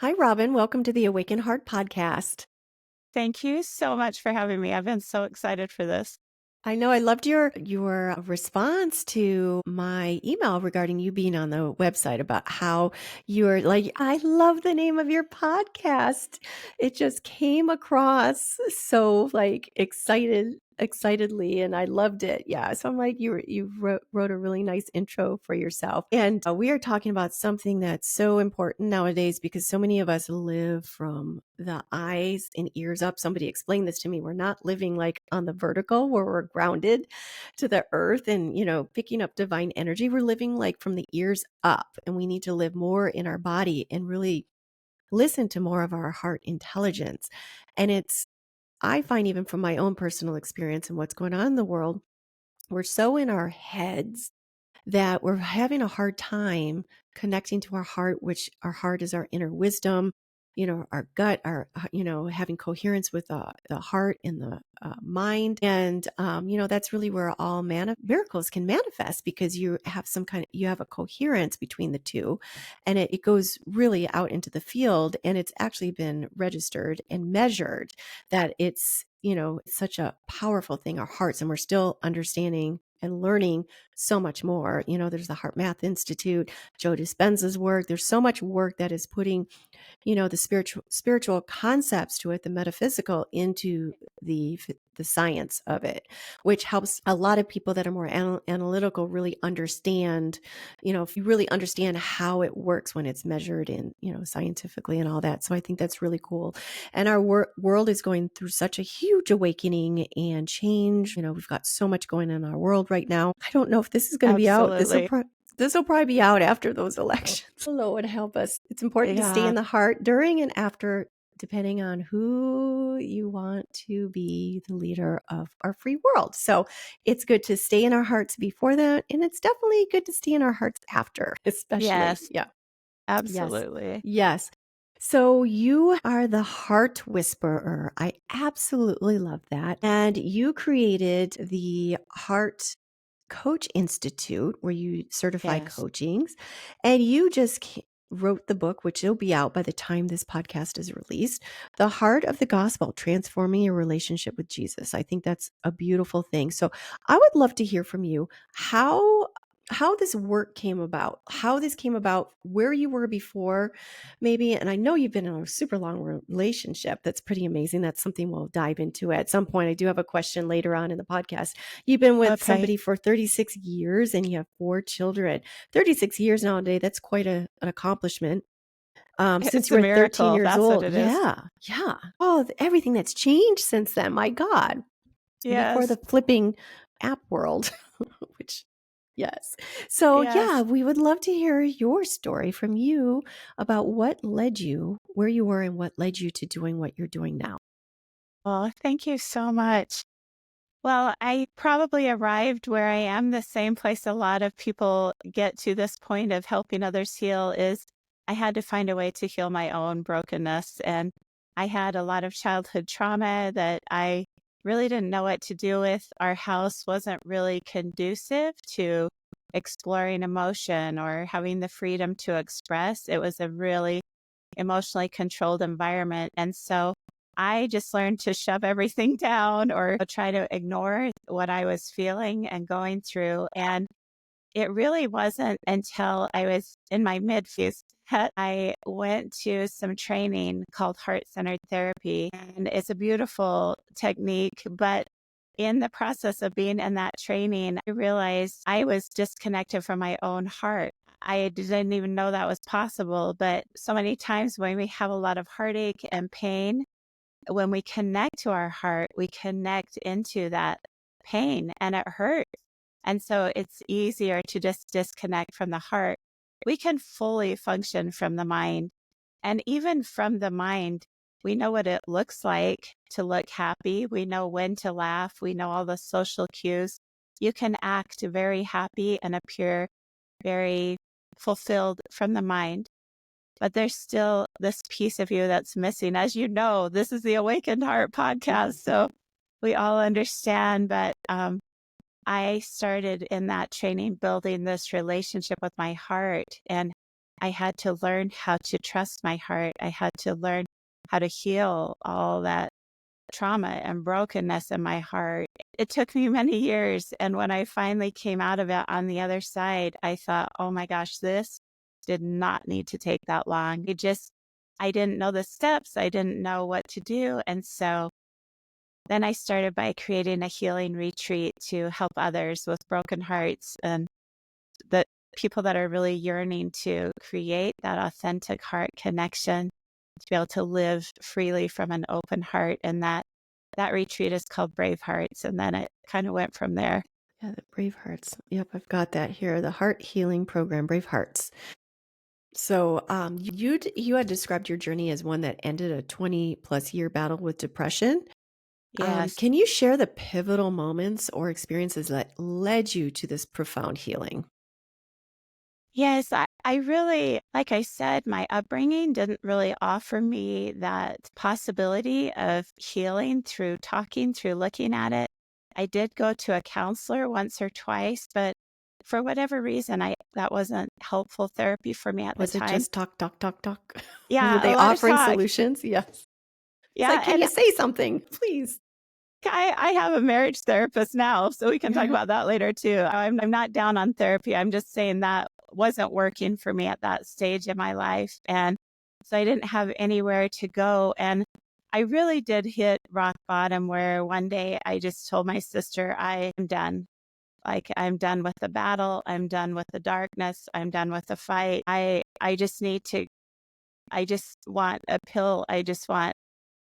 Hi, Robin. Welcome to the Awaken Heart podcast. Thank you so much for having me. I've been so excited for this. I know I loved your response to my email regarding you being on the website about how you're like, I love the name of your podcast. It just came across so like excitedly, and I loved it. Yeah. So I'm like, you wrote a really nice intro for yourself. And we are talking about something that's so important nowadays because so many of us live from the eyes and ears up. Somebody explained this to me. We're not living like on the vertical where we're grounded to the earth and, picking up divine energy. We're living like from the ears up, and we need to live more in our body and really listen to more of our heart intelligence. And I find, even from my own personal experience and what's going on in the world, we're so in our heads that we're having a hard time connecting to our heart, which our heart is our inner wisdom, our gut, having coherence with the heart and the mind. And, that's really where all miracles can manifest, because you have a coherence between the two, and it goes really out into the field. And it's actually been registered and measured that it's, such a powerful thing, our hearts, and we're still understanding and learning so much more. There's the Heart Math Institute, Joe Dispenza's work. There's so much work that is putting, the spiritual concepts to it, the metaphysical into the science of it, which helps a lot of people that are more analytical really understand, if you really understand how it works when it's measured in, scientifically and all that. So I think that's really cool. And our world is going through such a huge awakening and change. We've got so much going on in our world right now. I don't know if this is going to be out. Absolutely. This will probably be out after those elections. The Lord help us. It's important to stay Yeah. in the heart during and after, depending on who you want to be the leader of our free world. So it's good to stay in our hearts before that. And it's definitely good to stay in our hearts after, especially. Yes. Yeah. Yes. Absolutely. Yes. So you are the heart whisperer. I absolutely love that. And you created the Heart Coach Institute, where you certify Yes. coachings, and you just wrote the book, which will be out by the time this podcast is released, The Heart of the Gospel, Transforming Your Relationship with Jesus. I think that's a beautiful thing. So I would love to hear from you how this work came about, how this came about, where you were before, maybe. And I know you've been in a super long relationship. That's pretty amazing. That's something we'll dive into at some point. I do have a question later on in the podcast. You've been with Okay. somebody for 36 years and you have 4 children. 36 years nowadays, that's quite an accomplishment. Since It's you a were 13 miracle. years That's what old. it is. Yeah. Yeah. Oh, everything that's changed since then. My God. Before the Yes. flipping app world, which, yes. So, yeah, Yes. we would love to hear your story from you about what led you where you were and what led you to doing what you're doing now. Well, thank you so much. Well, I probably arrived where I am the same place a lot of people get to this point of helping others heal is I had to find a way to heal my own brokenness. And I had a lot of childhood trauma that I really didn't know what to do with. Our house wasn't really conducive to exploring emotion or having the freedom to express. It was a really emotionally controlled environment. And so I just learned to shove everything down or try to ignore what I was feeling and going through. And it really wasn't until I was in my mid 50s that I went to some training called heart centered therapy. And it's a beautiful technique. But in the process of being in that training, I realized I was disconnected from my own heart. I didn't even know that was possible. But so many times when we have a lot of heartache and pain, when we connect to our heart, we connect into that pain and it hurts. And so it's easier to just disconnect from the heart. We can fully function from the mind. And even from the mind, we know what it looks like to look happy. We know when to laugh. We know all the social cues. You can act very happy and appear very fulfilled from the mind. But there's still this piece of you that's missing. As you know, this is the Awakened Heart podcast. So we all understand. But I started in that training building this relationship with my heart and I had to learn how to trust my heart. I had to learn how to heal all that trauma and brokenness in my heart. It took me many years. And when I finally came out of it on the other side, I thought, oh my gosh, this did not need to take that long. I didn't know the steps. I didn't know what to do. And so then I started by creating a healing retreat to help others with broken hearts and the people that are really yearning to create that authentic heart connection, to be able to live freely from an open heart. And that retreat is called Bravehearts. And then it kind of went from there. Yeah, the Bravehearts. Yep, I've got that here. The Heart Healing Program, Bravehearts. So, you had described your journey as one that ended a 20+ year battle with depression. Yes. Can you share the pivotal moments or experiences that led you to this profound healing? Yes, I really, like I said, my upbringing didn't really offer me that possibility of healing through talking, through looking at it. I did go to a counselor once or twice, but for whatever reason, I that wasn't helpful therapy for me at the Was it time. just talk, talk, talk, talk? Were Yeah, a they lot of offering talk. solutions? Yes. It's like, Yeah, can and you say something, please? I have a marriage therapist now, so we can talk Yeah. about that later too. I'm not down on therapy. I'm just saying that wasn't working for me at that stage in my life. And so I didn't have anywhere to go. And I really did hit rock bottom where one day I just told my sister, I am done. Like I'm done with the battle. I'm done with the darkness. I'm done with the fight. I just need to I just want a pill. I just want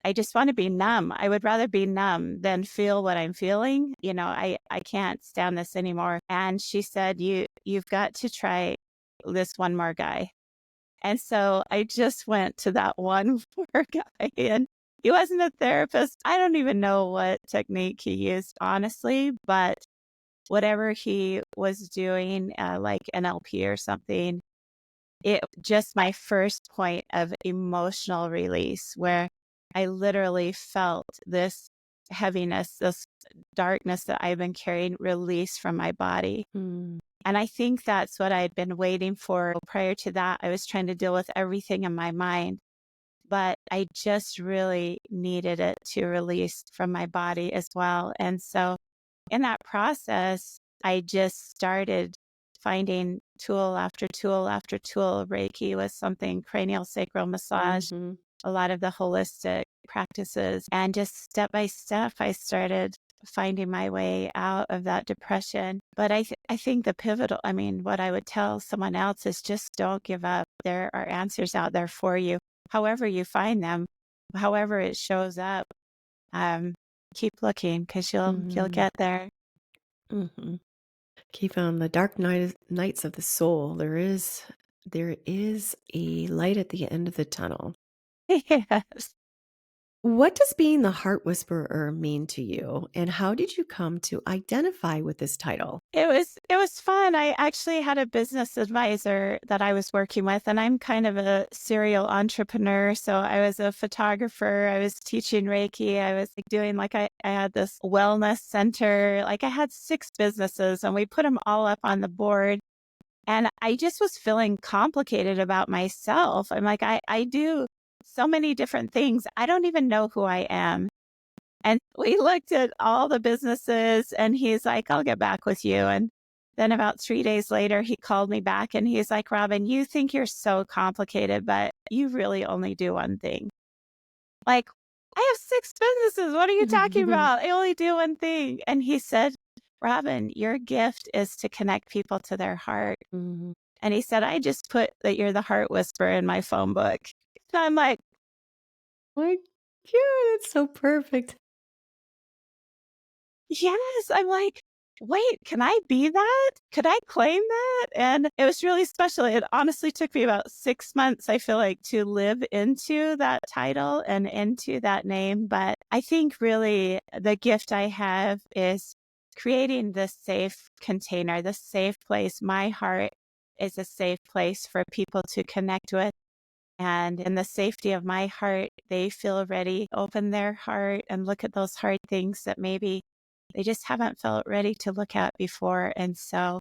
to be numb. I would rather be numb than feel what I'm feeling. I can't stand this anymore. And she said, you've got to try this one more guy. And so I just went to that one more guy, and he wasn't a therapist. I don't even know what technique he used, honestly, but whatever he was doing, like NLP or something, it just my first point of emotional release where I literally felt this heaviness, this darkness that I've been carrying release from my body. Mm, And I think that's what I had been waiting for. Prior to that, I was trying to deal with everything in my mind, but I just really needed it to release from my body as well. And so in that process, I just started finding tool after tool after tool. Reiki was something, cranial sacral massage, mhm, a lot of the holistic practices. And just step by step, I started finding my way out of that depression. But I think the pivotal, I mean, what I would tell someone else is just don't give up. There are answers out there for you, however you find them, however it shows up. Um, keep looking because you'll mhm, get there. mhm. Keep on the dark nights of the soul. There is a light at the end of the tunnel. Yes. What does being the heart whisperer mean to you, and how did you come to identify with this title? It was fun. I actually had a business advisor that I was working with, and I'm kind of a serial entrepreneur. So I was a photographer, I was teaching Reiki, I was like doing like I had this wellness center. Like I had 6 businesses and we put them all up on the board. And I just was feeling complicated about myself. I'm like, I do so many different things. I don't even know who I am. And we looked at all the businesses and he's like, I'll get back with you. And then about 3 days later, he called me back and he's like, Robin, you think you're so complicated, but you really only do one thing. Like, I have 6 businesses. What are you talking about? I only do one thing. And he said, Robin, your gift is to connect people to their heart. Mhm. And he said, I just put that you're the heart whisperer in my phone book. And I'm like, My God, it's so perfect. yes. I'm like, wait, can I be that? Could I claim that? And it was really special. It honestly took me about 6 months, I feel like, to live into that title and into that name. But I think really the gift I have is creating this safe container, this safe place. My heart is a safe place for people to connect with. And in the safety of my heart, they feel ready, open their heart and look at those hard things that maybe they just haven't felt ready to look at before. And so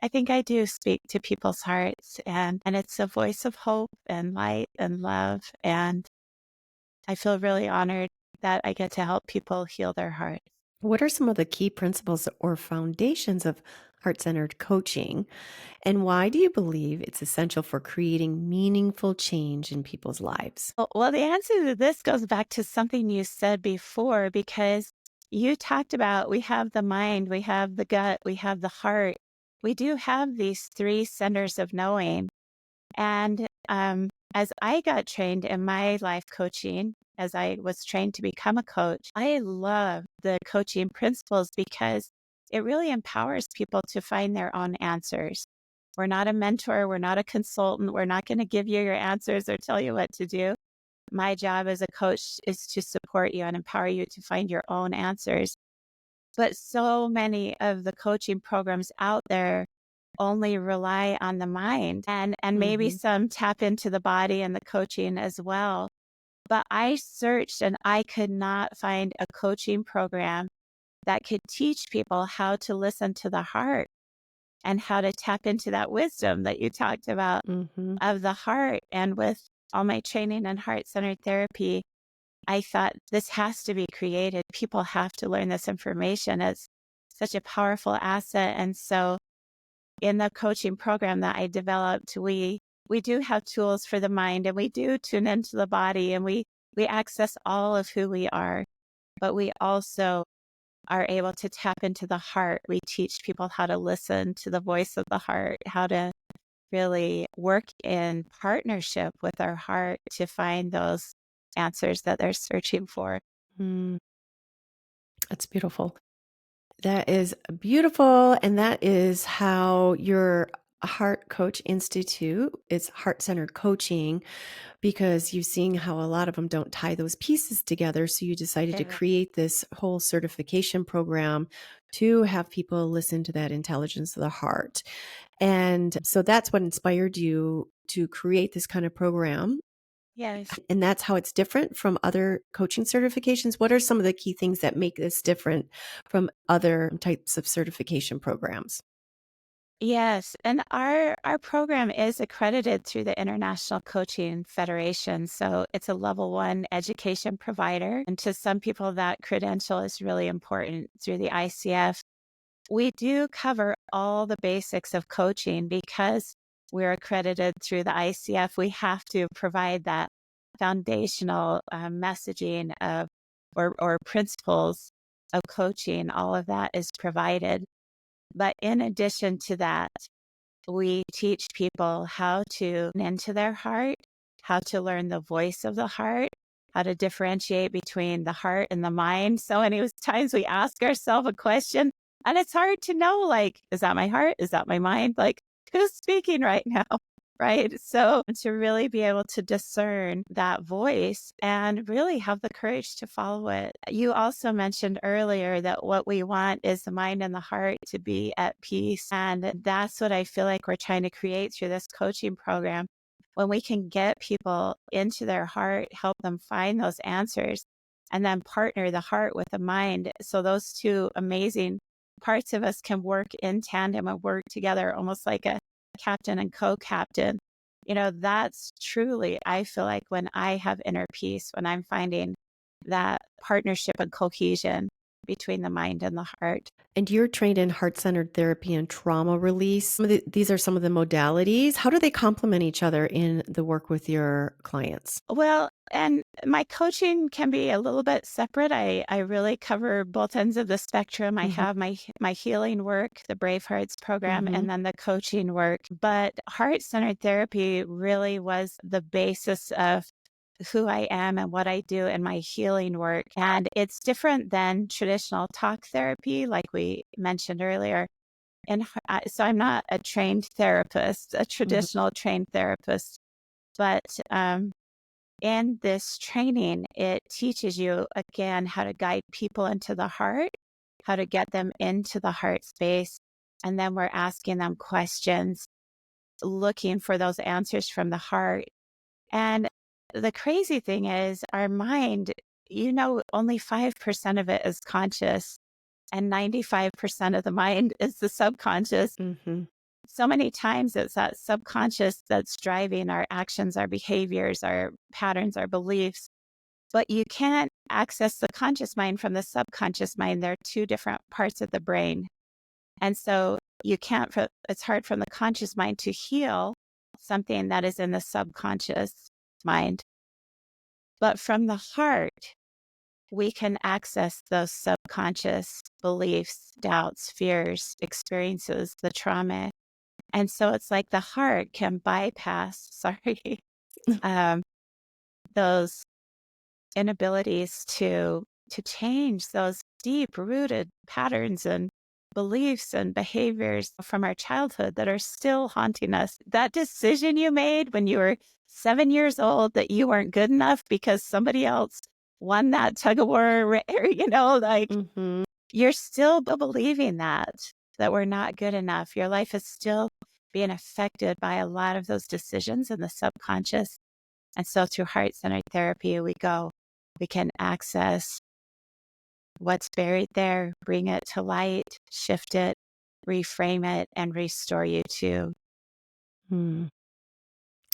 I think I do speak to people's hearts, and it's a voice of hope and light and love, and I feel really honored that I get to help people heal their hearts. What are some of the key principles or foundations of heart centered coaching? And why do you believe it's essential for creating meaningful change in people's lives? Well, the answer to this goes back to something you said before because you talked about we have the mind, we have the gut, we have the heart. We do have these three centers of knowing. And as I got trained in my life coaching, as I was trained to become a coach, I love the coaching principles because it really empowers people to find their own answers. We're not a mentor, we're not a consultant, we're not going to give you your answers or tell you what to do. My job as a coach is to support you and empower you to find your own answers. But so many of the coaching programs out there only rely on the mind and maybe Hmm. some tap into the body and the coaching as well. But I searched and I could not find a coaching program that could teach people how to listen to the heart and how to tap into that wisdom that you talked about Hmm. of the heart. And with all my training in heart centered therapy, I thought this has to be created. People have to learn this information. It's such a powerful asset. And so in the coaching program that I developed, we do have tools for the mind and we do tune into the body and we access all of who we are, but we also are able to tap into the heart. We teach people how to listen to the voice of the heart, how to really work in partnership with our heart to find those answers that they're searching for. Mm, that's beautiful. That is beautiful. And that is how your Heart Coach Institute is heart centered coaching because you've seen how a lot of them don't tie those pieces together. So you decided to Right. create this whole certification program to have people listen to that intelligence of the heart. And so that's what inspired you to create this kind of program. Yes. And that's how it's different from other coaching certifications. What are some of the key things that make this different from other types of certification programs? Yes, and our program is accredited through the International Coaching Federation, so it's a level 1 education provider, and to some people that credential is really important through the ICF. We do cover all the basics of coaching because we're accredited through the ICF. We have to provide that foundational messaging of or principles of coaching. All of that is provided. But in addition to that, we teach people how to tune into their heart, how to learn the voice of the heart, how to differentiate between the heart and the mind. So many times we ask ourselves a question and it's hard to know, like, is that my heart? Is that my mind? Like, who's speaking right now? Right. So to really be able to discern that voice and really have the courage to follow it. You also mentioned earlier that what we want is the mind and the heart to be at peace. And that's what I feel like we're trying to create through this coaching program. When we can get people into their heart, help them find those answers, and then partner the heart with the mind. So those two amazing parts of us can work in tandem and work together almost like a captain and co-captain. That's truly, I feel like when I have inner peace, when I'm finding that partnership and cohesion between the mind and the heart. And you're trained in heart centered therapy and trauma release. These are some of the modalities. How do they complement each other in the work with your clients? Well, and my coaching can be a little bit separate. I really cover both ends of the spectrum. I Hmm. have my healing work, the Bravehearts program, Hmm. and then the coaching work. But heart centered therapy really was the basis of who I am and what I do in my healing work. And it's different than traditional talk therapy, like we mentioned earlier. So I'm not a trained therapist, a Hmm. traditional trained therapist, but in this training, it teaches you again how to guide people into the heart, how to get them into the heart space. And then we're asking them questions, looking for those answers from the heart. And the crazy thing is, our mind, only 5% of it is conscious, and 95% of the mind is the subconscious. Hmm. so many times it's that subconscious that's driving our actions, our behaviors, our patterns, our beliefs. But you can't access the conscious mind from the subconscious mind. They're two different parts of the brain. And so you can't, it's hard from the conscious mind to heal something that is in the subconscious mind. But from the heart, we can access those subconscious beliefs, doubts, fears, experiences, the trauma. And so it's like the heart can bypass, sorry, um, those inabilities to change those deep rooted patterns and beliefs and behaviors from our childhood that are still haunting us. That decision you made when you were 7 years old that you weren't good enough because somebody else won that tug of war, like Mhm. you're still believing that we're not good enough. Your life is still being affected by a lot of those decisions in the subconscious. And so through heart centered therapy, we can access what's buried there, bring it to light, shift it, reframe it, and restore you to. Mm. And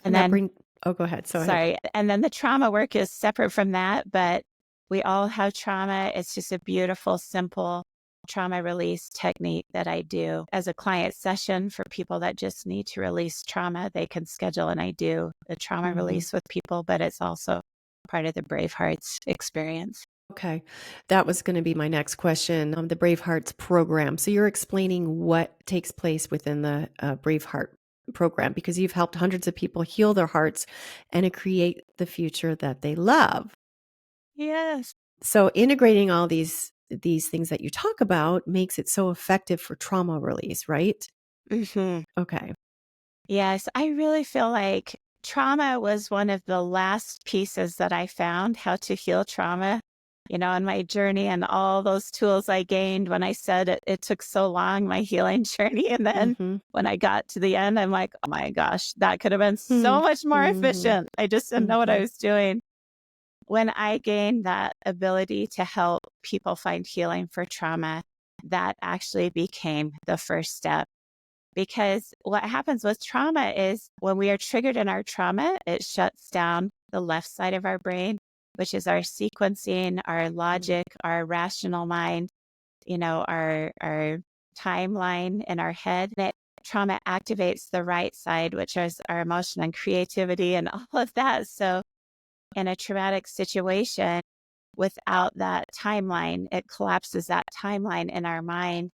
And that then, bring Oh, go ahead. So ahead. sorry, and then the trauma work is separate from that, but we all have trauma. It's just a beautiful, simple trauma release technique that I do as a client session for people that just need to release trauma. They can schedule, and I do the trauma Mhm. release with people, but it's also part of the Bravehearts experience. Okay. That was gonna be my next question, the Bravehearts program. So you're explaining what takes place within the, Braveheart program because you've helped hundreds of people heal their hearts and to create the future that they love. Yes. So integrating all these things that you talk about makes it so effective for trauma release, right? Hmm. Okay. Yes, I really feel like trauma was one of the last pieces that I found how to heal trauma, in my journey and all those tools I gained when I said it took so long, my healing journey. And then Mhm. when I got to the end, I'm like, oh my gosh, that could have been Hmm. so much more Mhm. efficient. I just didn't know what I Mhm. was doing. When I gained that ability to help people find healing for trauma, that actually became the first step because what happens with trauma is when we are triggered in our trauma, it shuts down the left side of our brain, which is our sequencing, our Mm. logic, our rational mind, our timeline in our head. Trauma activates the right side, which is our emotion and creativity and all of that. So in a traumatic situation, without that timeline, it collapses that timeline in our mind.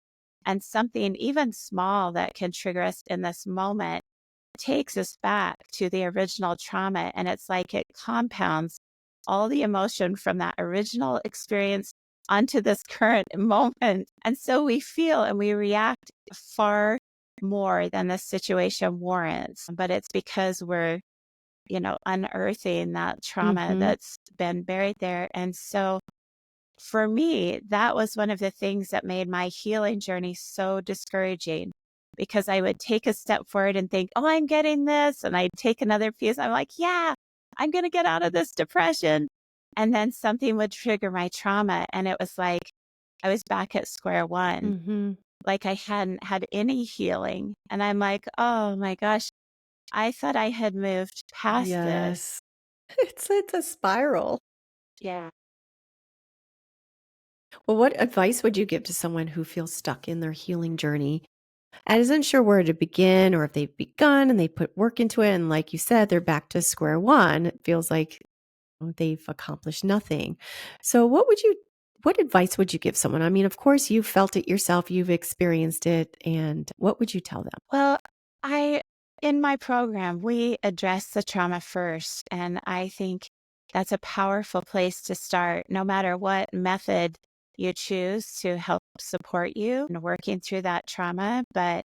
And something even small that can trigger us in this moment takes us back to the original trauma. And it's like it compounds all the emotion from that original experience onto this current moment. And so we feel and we react far more than the situation warrants. But it's because we're, unearthing that trauma Mhm. that's been buried there. And so for me, that was one of the things that made my healing journey so discouraging because I would take a step forward and think, oh, I'm getting this. And I'd take another piece. I'm like, yeah, I'm going to get out of this depression. And then something would trigger my trauma. And it was like I was back at square one, Mhm. like I hadn't had any healing. And I'm like, oh my gosh, I thought I had moved past this. Yes. It's a spiral. Yeah. Well, what advice would you give to someone who feels stuck in their healing journey and isn't sure where to begin or if they've begun and they put work into it and like you said, they're back to square one? It feels like they've accomplished nothing. So what advice would you give someone? I mean, of course, you've felt it yourself, you've experienced it, and what would you tell them? Well, I, in my program, we address the trauma first. And I think that's a powerful place to start, no matter what method you choose to help support you in working through that trauma. But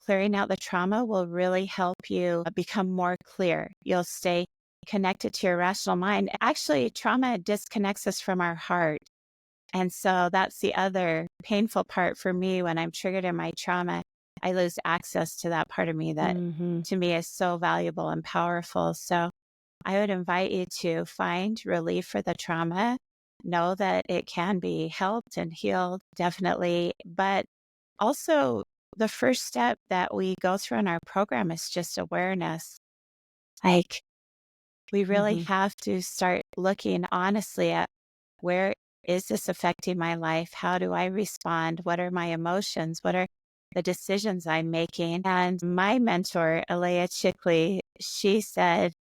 clearing out the trauma will really help you become more clear. You'll stay connected to your rational mind. Actually, trauma disconnects us from our heart. And so that's the other painful part for me when I'm triggered in my trauma. I lose access to that part of me that Mhm. to me is so valuable and powerful. So I would invite you to find relief for the trauma. Know that it can be helped and healed, definitely, but also the first step that we go through in our program is just awareness. Like, we really Mhm. have to start looking honestly at where is this affecting my life? How do I respond? What are my emotions? What are the decisions I'm making? And my mentor, Alea Chickley, she said,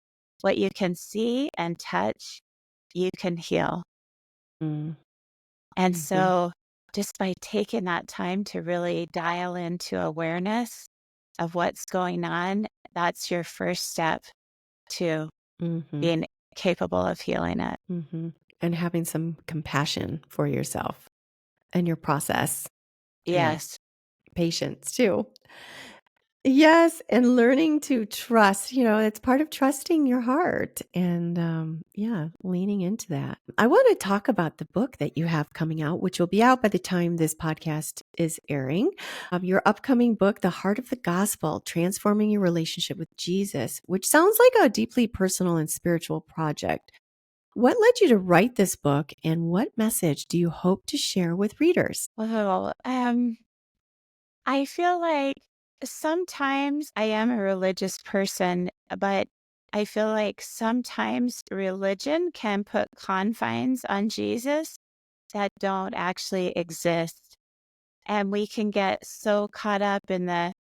what you can see and touch, you can heal. Mm. And Mhm. so just by taking that time to really dial into awareness of what's going on, that's your first step to Mhm. being capable of healing it. Mhm. And having some compassion for yourself and your process and Yes. patience too. Yes, and learning to trust, it's part of trusting your heart and, yeah, leaning into that. I want to talk about the book that you have coming out, which will be out by the time this podcast is airing. Your upcoming book, The Heart of the Gospel, Transforming Your Relationship with Jesus, which sounds like a deeply personal and spiritual project. What led you to write this book, and what message do you hope to share with readers? Well, I feel like sometimes I am a religious person, but I feel like sometimes religion can put confines on Jesus that don't actually exist. And we can get so caught up in the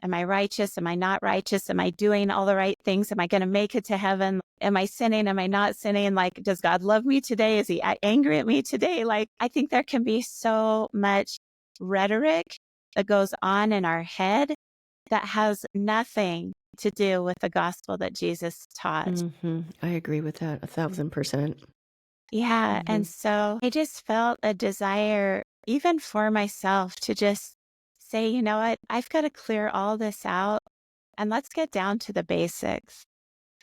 am I righteous? Am I not righteous? Am I doing all the right things? Am I going to make it to heaven? Am I sinning? Am I not sinning? Like, does God love me today? Is he angry at me today? Like, I think there can be so much rhetoric that goes on in our head that has nothing to do with the gospel that Jesus taught. I agree with that 1,000%. Yeah. And Mhm. so I just felt a desire, even for myself, to just say, you know what? I've got to clear all this out and let's get down to the basics.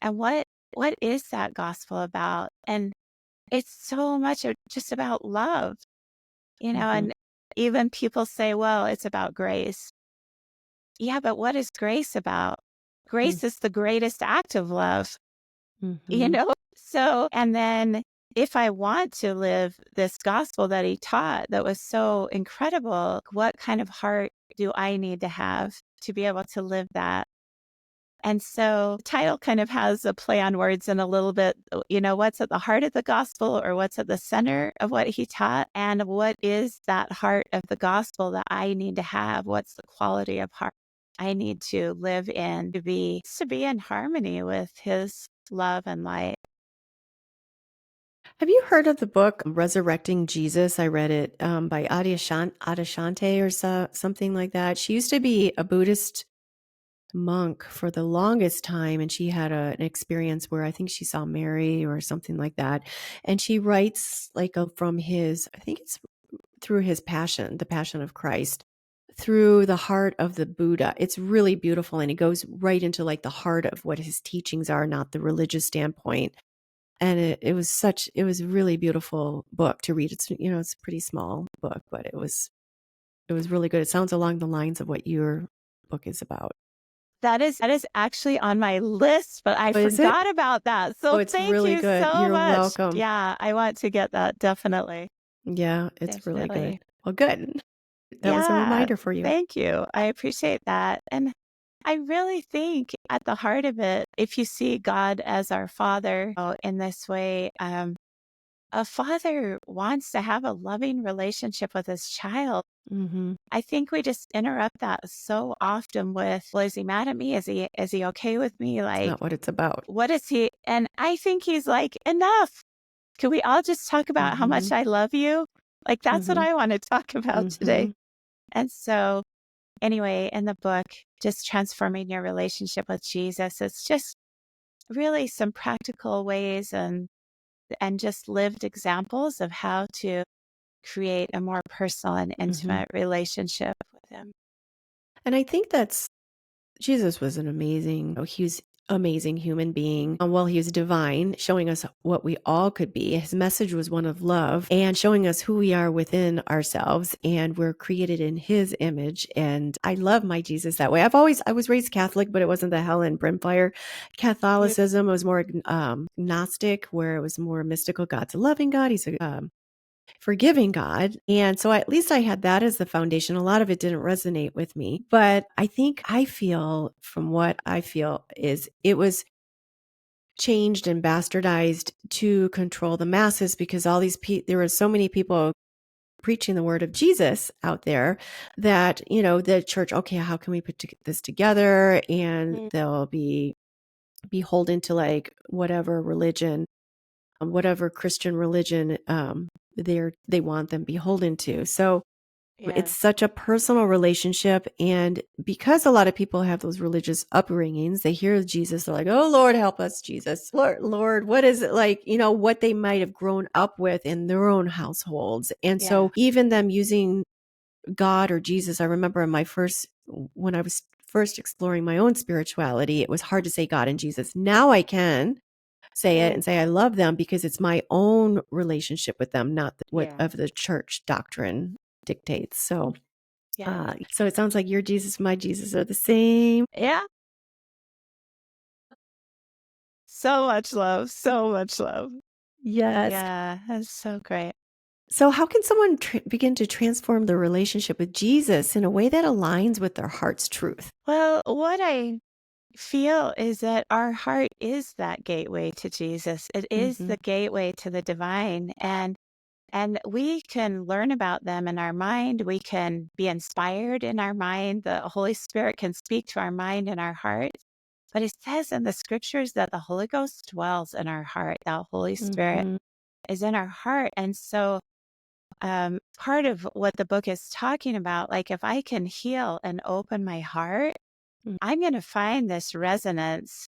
And what is that gospel about? And it's so much just about love, Mhm. and even people say, well, it's about grace. Yeah, but what is grace about? Mm. Grace is the greatest act of love, you Mhm. know? So, and then if I want to live this gospel that he taught that was so incredible, what kind of heart do I need to have to be able to live that? And so the title kind of has a play on words and a little bit, what's at the heart of the gospel or what's at the center of what he taught? And what is that heart of the gospel that I need to have? What's the quality of heart I need to live in to be in harmony with his love and light? Have you heard of the book Resurrecting Jesus? I read it by Adishante or something like that. She used to be a Buddhist monk for the longest time, and she had an experience where I think she saw Mary or something like that. And she writes like from his, I think it's through his passion, the passion of Christ, through the heart of the Buddha. It's really beautiful, and he goes right into like the heart of what his teachings are, not the religious standpoint. And it was a really beautiful book to read. It's a pretty small book, but it was really good. It sounds along the lines of what your book is about. That is actually on my list, but I Oh, is it? forgot about that. Oh, So it's thank really you good. so You're much. welcome. Yeah, I want to get that definitely. Yeah, it's really good. Definitely. Well, good. That was a Yeah, reminder for you. thank you. I appreciate that. And I really think at the heart of it, if you see God as our father in this way, a father wants to have a loving relationship with his child. Mhm. I think we just interrupt that so often with, well, is he mad at me? Is he okay with me? It's Like, not what it's about. what is he? And I think he's like, enough. Can we all just talk about how much Mhm. I love you? Like, that's what Mhm. I want to talk about today. Mhm. And so anyway, in the book, just transforming your relationship with Jesus, it's just really some practical ways and just lived examples of how to create a more personal and Mhm. intimate relationship with him. And I think that's Jesus was an amazing, he was amazing human being. Well, he was divine, showing us what we all could be. His message was one of love and showing us who we are within ourselves, and we're created in his image. And I love my Jesus that way. I was raised Catholic, but it wasn't the hell and brimfire Catholicism. It was more Gnostic, where it was more mystical. God's a loving God. He's a forgiving God. And so at least I had that as the foundation. A lot of it didn't resonate with me, but I feel from what I feel is it was changed and bastardized to control the masses because all these there were so many people preaching the word of Jesus out there that, the church, okay, how can we put this together? And Mm. they'll be beholden to like whatever religion, whatever Christian religion they want them beholden to. So it's Yeah. such a personal relationship. And because a lot of people have those religious upbringings, they hear Jesus, they're like, oh, Lord, help us, Jesus. Lord, what is it like, what they might have grown up with in their own households. And Yeah. so even them using God or Jesus, I remember when I was first exploring my own spirituality, it was hard to say God and Jesus. Now I can say it Mm. and say I love them because it's my own relationship with them, not what Yeah. of the church doctrine dictates. Yes. So it sounds like your Jesus, my Jesus are the same. Yeah. So much love. So much love. Yes. Yeah. That's so great. So how can someone begin to transform their relationship with Jesus in a way that aligns with their heart's truth? Well, what I feel is that our heart is that gateway to Jesus. It is Hmm. the gateway to the divine. And we can learn about them in our mind. We can be inspired in our mind. The Holy Spirit can speak to our mind and our heart. But it says in the scriptures that the Holy Ghost dwells in our heart. The Holy Spirit Hmm. is in our heart. And so part of what the book is talking about, like if I can heal and open my heart, I'm going to find this resonance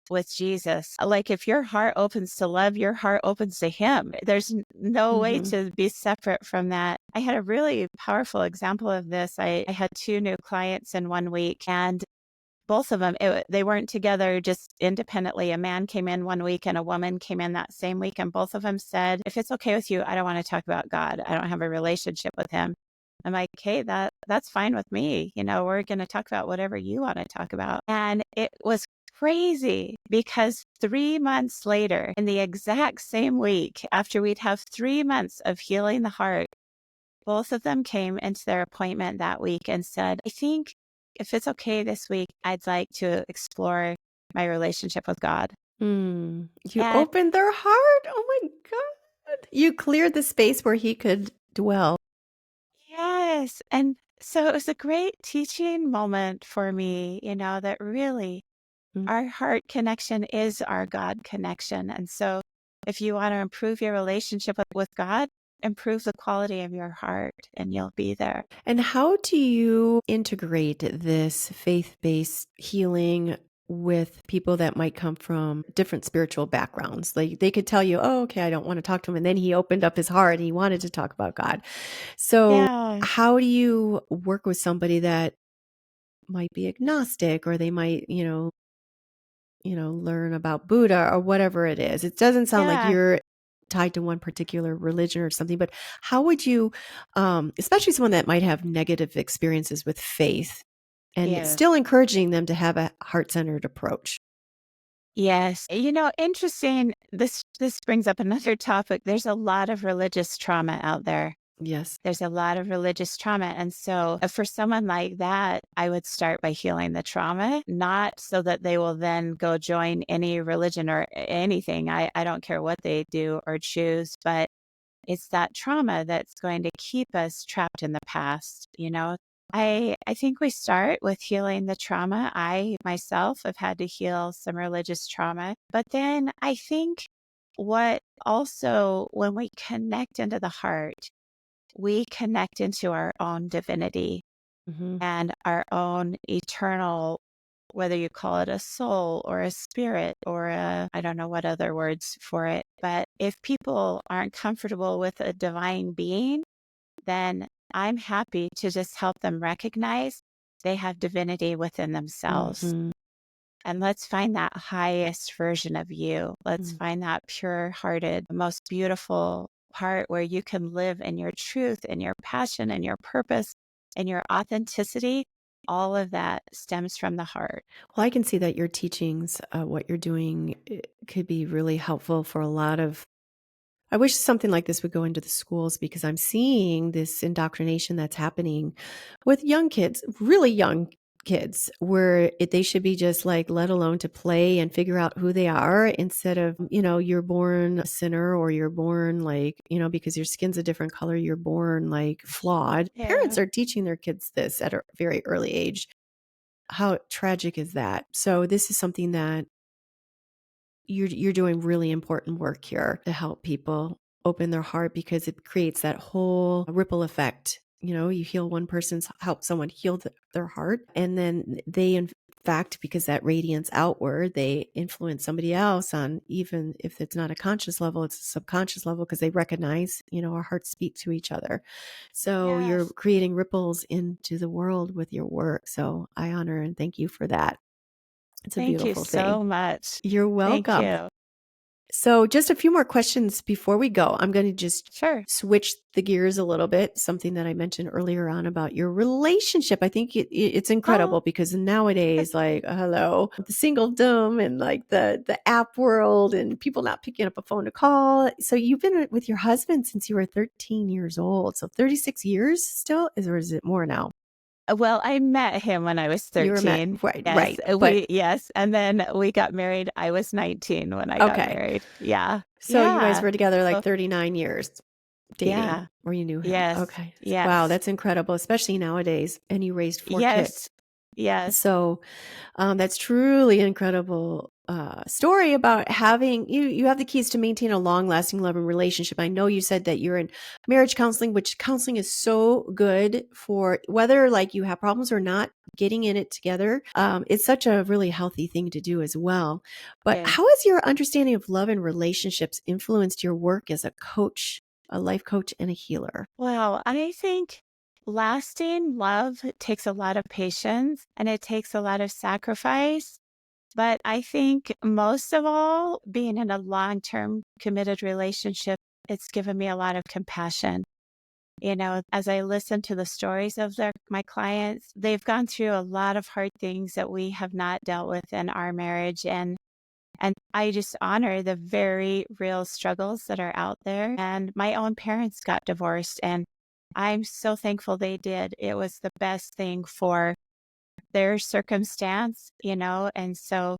with Jesus. Like if your heart opens to love, your heart opens to Him. There's no way Hmm. to be separate from that. I had a really powerful example of this. I had two new clients in 1 week, and both of them, they weren't together just independently. A man came in 1 week and a woman came in that same week. And both of them said, if it's okay with you, I don't want to talk about God. I don't have a relationship with Him. I'm like, hey, that's fine with me. We're going to talk about whatever you want to talk about. And it was crazy because 3 months later, in the exact same week, after we'd have 3 months of healing the heart, both of them came into their appointment that week and said, I think if it's okay this week, I'd like to explore my relationship with God. You And opened their heart. Oh my God. You cleared the space where he could dwell. yes. And so it was a great teaching moment for me, that really Mm. our heart connection is our God connection. And so if you want to improve your relationship with God, improve the quality of your heart and you'll be there. And how do you integrate this faith-based healing with people that might come from different spiritual backgrounds? Like they could tell you, oh, okay, I don't want to talk to him. And then he opened up his heart and he wanted to talk about God. So Yeah. how do you work with somebody that might be agnostic or they might, learn about Buddha or whatever it is? It doesn't sound like Yeah. you're tied to one particular religion or something, but how would you, especially someone that might have negative experiences with faith and Yeah. still encouraging them to have a heart-centered approach? Yes. Interesting. This brings up another topic. There's a lot of religious trauma out there. Yes. There's a lot of religious trauma. And so for someone like that, I would start by healing the trauma, not so that they will then go join any religion or anything. I don't care what they do or choose, but it's that trauma that's going to keep us trapped in the past. I think we start with healing the trauma. I myself have had to heal some religious trauma. But then I think what also, when we connect into the heart, we connect into our own divinity Hmm. and our own eternal, whether you call it a soul or a spirit or I don't know what other words for it. But if people aren't comfortable with a divine being, then I'm happy to just help them recognize they have divinity within themselves. Hmm. And let's find that highest version of you. Let's find that pure hearted, most beautiful part where you can live in your truth and your passion and your purpose and your authenticity. All of that stems from the heart. Well, I can see that your teachings, what you're doing, could be really helpful for a lot of I wish something like this would go into the schools because I'm seeing this indoctrination that's happening with young kids, really young kids, where they should be just like let alone to play and figure out who they are instead of, you're born a sinner or you're born like, because your skin's a different color, you're born like flawed. Parents Yeah. are teaching their kids this at a very early age. How tragic is that? So this is something that you're doing really important work here to help people open their heart because it creates that whole ripple effect. You heal one person's help someone heal their heart, and then they in fact, because that radiance outward, they influence somebody else on, even if it's not a conscious level, it's a subconscious level, because they recognize, our hearts speak to each other. So you're Yes. creating ripples into the world with your work. So I honor and thank you for that. It's a Thank you beautiful thing. so much. You're Thank welcome. you. So just a few more questions before we go. I'm going to just Sure. switch the gears a little bit. Something that I mentioned earlier on about your relationship. I think it's incredible Oh, because nowadays, like, hello, the singledom and like the app world and people not picking up a phone to call. So you've been with your husband since you were 13 years old. So 36 years still, or is it more now? well, I met him when I was You were met, 13. right, Yes, right. But yes, and then we got married. I was 19 when I got okay. married. Yeah. So you guys Yeah. were together like So, 39 years. Dating, yeah. or you knew him. Yes. Okay. Wow, Yes. that's incredible, especially nowadays. And you raised 4 kids. Yes. Yes. So, that's truly incredible story about having you have the keys to maintain a long-lasting love and relationship. I know you said that you're in marriage counseling, which counseling is so good for whether like you have problems or not, getting in it together. It's such a really healthy thing to do as well. But Yeah. how has your understanding of love and relationships influenced your work as a coach, a life coach, and a healer? Well, I think lasting love takes a lot of patience and it takes a lot of sacrifice. But I think most of all, being in a long term committed relationship, it's given me a lot of compassion. As I listen to the stories of my clients, they've gone through a lot of hard things that we have not dealt with in our marriage. And I just honor the very real struggles that are out there. And my own parents got divorced, and I'm so thankful they did. It was the best thing for their circumstance. And so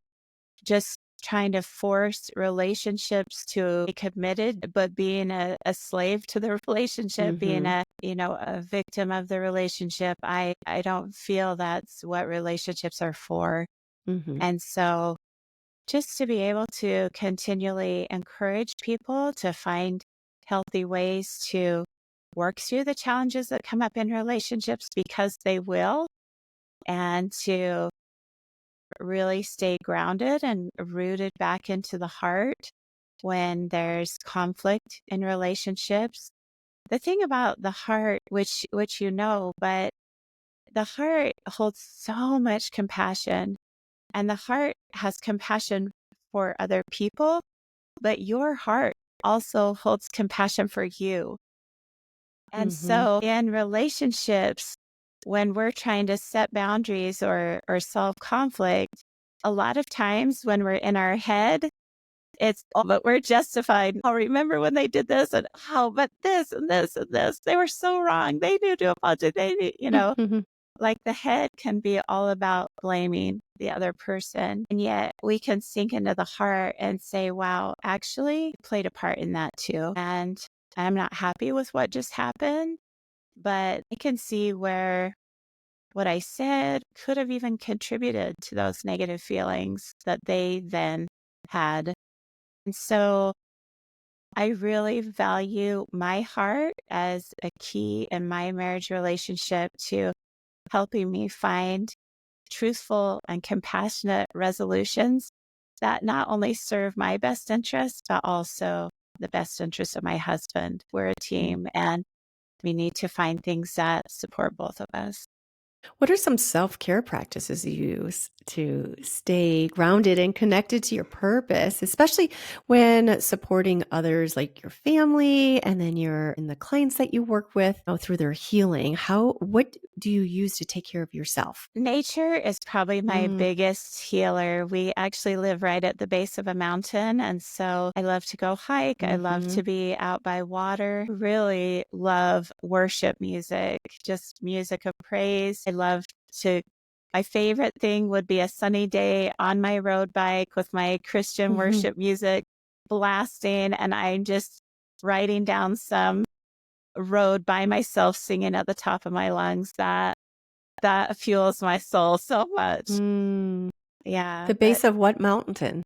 just trying to force relationships to be committed, but being a slave to the relationship, being Mhm. a victim of the relationship, I don't feel that's what relationships are for. Mhm. And so just to be able to continually encourage people to find healthy ways to work through the challenges that come up in relationships, because they will, and to really stay grounded and rooted back into the heart when there's conflict in relationships. The thing about the heart, which but the heart holds so much compassion, and the heart has compassion for other people, but your heart also holds compassion for you. And Mhm. so in relationships, when we're trying to set boundaries or solve conflict, a lot of times when we're in our head, it's, oh, but we're justified. Oh, remember when they did this, and oh, but this and this and this, they were so wrong. They knew to apologize. They knew, Mhm. like the head can be all about blaming the other person. And yet we can sink into the heart and say, wow, actually I played a part in that too. And I'm not happy with what just happened, but I can see where what I said could have even contributed to those negative feelings that they then had. And so I really value my heart as a key in my marriage relationship to helping me find truthful and compassionate resolutions that not only serve my best interest, but also the best interest of my husband. We're a Mm. team, and we need to find things that support both of us. What are some self-care practices you use to stay grounded and connected to your purpose, especially when supporting others like your family and then you're in the clients that you work with through their healing. What do you use to take care of yourself? Nature is probably my Mm, biggest healer. We actually live right at the base of a mountain. And so I love to go hike. I love mhm, to be out by water. Really love worship music, just music of praise. I love to My favorite thing would be a sunny day on my road bike with my Christian mhm, worship music blasting, and I'm just riding down some road by myself singing at the top of my lungs. That fuels my soul so much. mm. Yeah, The but base of what mountain?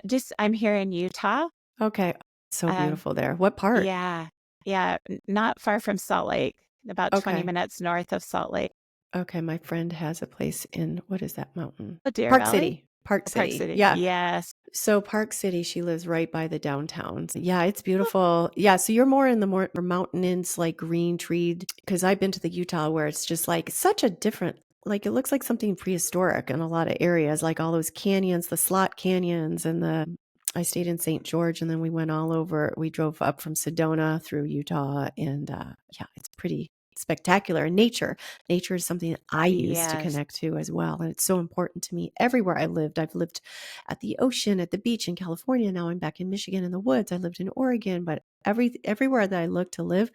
just I'm here in Utah. Okay. So Um, beautiful there. What part? yeah, yeah, not far from Salt Lake, about 20 Okay. minutes north of Salt Lake. Okay. My friend has a place in, what is that mountain? Oh, Deer Park Valley? City. Park Park City. City. Yeah. Yes. So Park City, she lives right by the downtown. Yeah, it's beautiful. Yeah, so you're more in the more mountainous, like green treed. Because I've been to the Utah where it's just like such a different, like it looks like something prehistoric in a lot of areas, like all those canyons, the slot canyons, and the. I stayed in St. George, and then we went all over. We drove up from Sedona through Utah, and yeah, it's pretty spectacular. And nature is something that I use to Yes. connect to as well, and it's so important to me everywhere I lived. I've lived at the ocean, at the beach in California. Now I'm back in Michigan in the woods. I lived in Oregon, but everywhere that I look to live,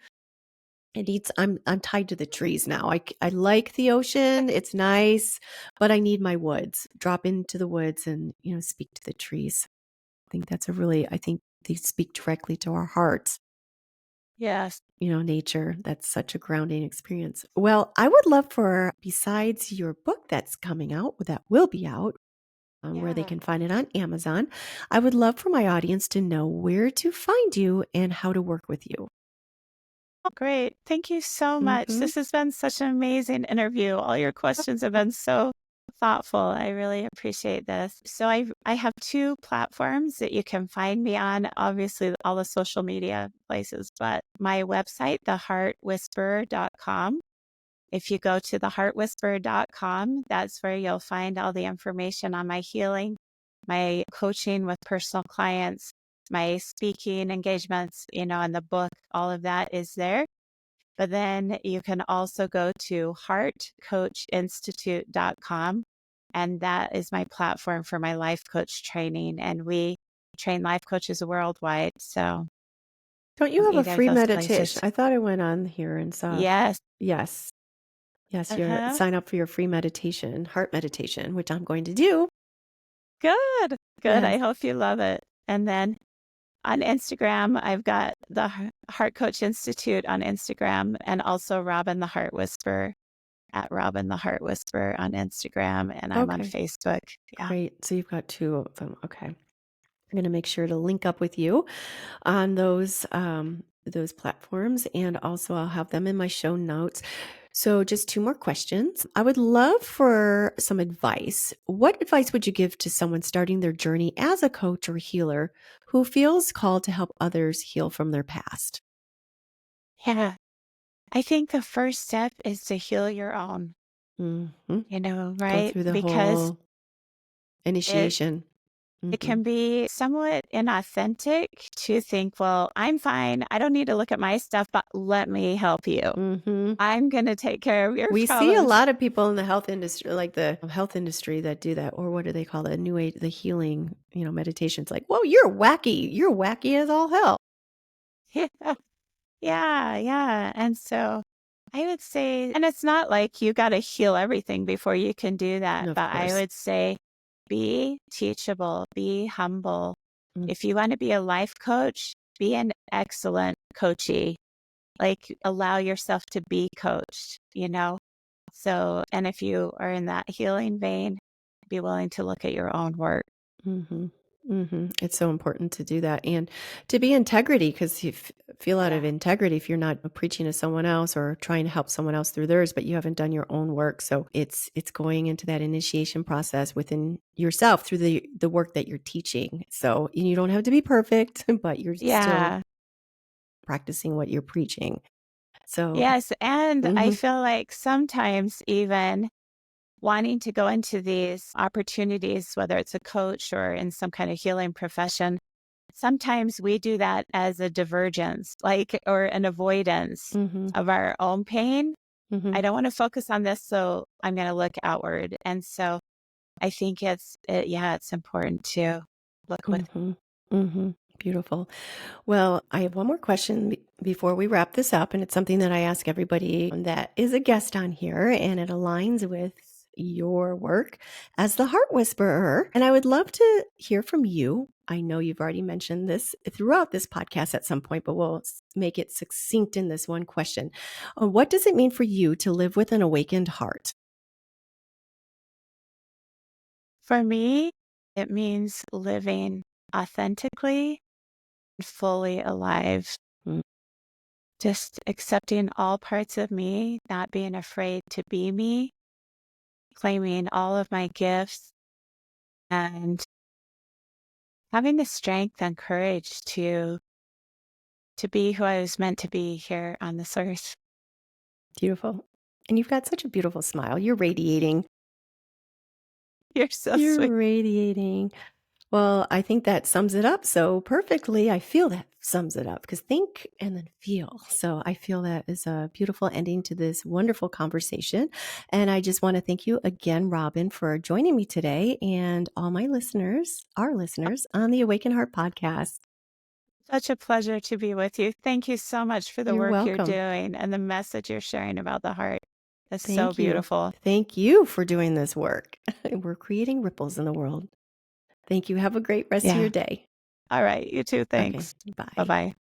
I'm tied to the trees now. I like the ocean. It's nice, but I need my woods. Drop into the woods and, speak to the trees. I think they speak directly to our hearts. Yes. Nature, that's such a grounding experience. Well, I would love for, besides your book that's coming out, that will be out, where they Yeah. can find it on Amazon. I would love for my audience to know where to find you and how to work with you. Oh, great. Thank you so much. Hmm. This has been such an amazing interview. All your questions have been so thoughtful. I really appreciate this. So I have two platforms that you can find me on, obviously all the social media places, but my website, theheartwhisperer.com. If you go to theheartwhisperer.com, that's where you'll find all the information on my healing, my coaching with personal clients, my speaking engagements, and the book, all of that is there. But then you can also go to heartcoachinstitute.com, and that is my platform for my life coach training. And we train life coaches worldwide. So Don't you have a either of free those meditation? places. I thought I went on here and saw. Yes. Yes. Yes, you Uh-huh. sign up for your free meditation, heart meditation, which I'm going to do. Good. Good. Yes. I hope you love it. And then on Instagram, I've got the Heart Coach Institute on Instagram, and also Robin the Heart Whisperer at Robin the Heart Whisperer on Instagram. And I'm on Okay. Facebook. Yeah. Great. So you've got two of them. Okay. I'm going to make sure to link up with you on those platforms, and also I'll have them in my show notes. So just two more questions. I would love for some advice. What advice would you give to someone starting their journey as a coach or healer who feels called to help others heal from their past? Yeah. I think the first step is to heal your own, Hmm. Go right? through the Because whole it initiation. it Hmm. can be somewhat inauthentic to think, well, I'm fine. I don't need to look at my stuff, but let me help you. Hmm. I'm going to take care of your We see a problems. lot of people in the health industry, like the health industry, that do that, or what do they call it? New age, the healing, meditations. Like, whoa, you're wacky. You're wacky as all hell. Yeah. Yeah, yeah. And so I would say, and it's not like you got to heal everything before you can do that, Of but I course. would say be teachable, be humble. Mm, If you want to be a life coach, be an excellent coachee. Like allow yourself to be coached. So, and if you are in that healing vein, be willing to look at your own work. mhm, mhm. It's so important to do that and to be integrity, because you feel out of Yeah. integrity if you're not preaching to someone else or trying to help someone else through theirs, but you haven't done your own work. So it's going into that initiation process within yourself through the work that you're teaching. So you don't have to be perfect, but you're still Yeah. practicing what you're preaching. So, Yes. And I mhm, feel like sometimes even wanting to go into these opportunities, whether it's a coach or in some kind of healing profession, sometimes we do that as a divergence, like, or an avoidance Mhm. of our own pain. I Mhm. don't want to focus on this, so I'm going to look outward. And so I think yeah, it's important to look with. Mhm. Mhm. Beautiful. Well, I have one more question before we wrap this up, and it's something that I ask everybody that is a guest on here, and it aligns with your work as the heart whisperer. And I would love to hear from you. I know you've already mentioned this throughout this podcast at some point, but we'll make it succinct in this one question. What does it mean for you to live with an awakened heart? For me, it means living authentically, fully alive, Mm. just accepting all parts of me, not being afraid to be me, claiming all of my gifts, and having the strength and courage to be who I was meant to be here on this earth. Beautiful. And you've got such a beautiful smile. You're radiating. You're so You're sweet. radiating. Well, I think that sums it up so perfectly. I feel that sums it up because think and then feel. So I feel that is a beautiful ending to this wonderful conversation. And I just want to thank you again, Robin, for joining me today and all my listeners, our listeners on the Awaken Heart podcast. Such a pleasure to be with you. Thank you so much for the You're work you're welcome. doing and the message you're sharing about the heart. It's so Thank you. beautiful. Thank you for doing this work. We're creating ripples in the world. Thank you. Have a great rest of your Yeah. day. All right. You too. Okay. Thanks. Bye Bye. bye.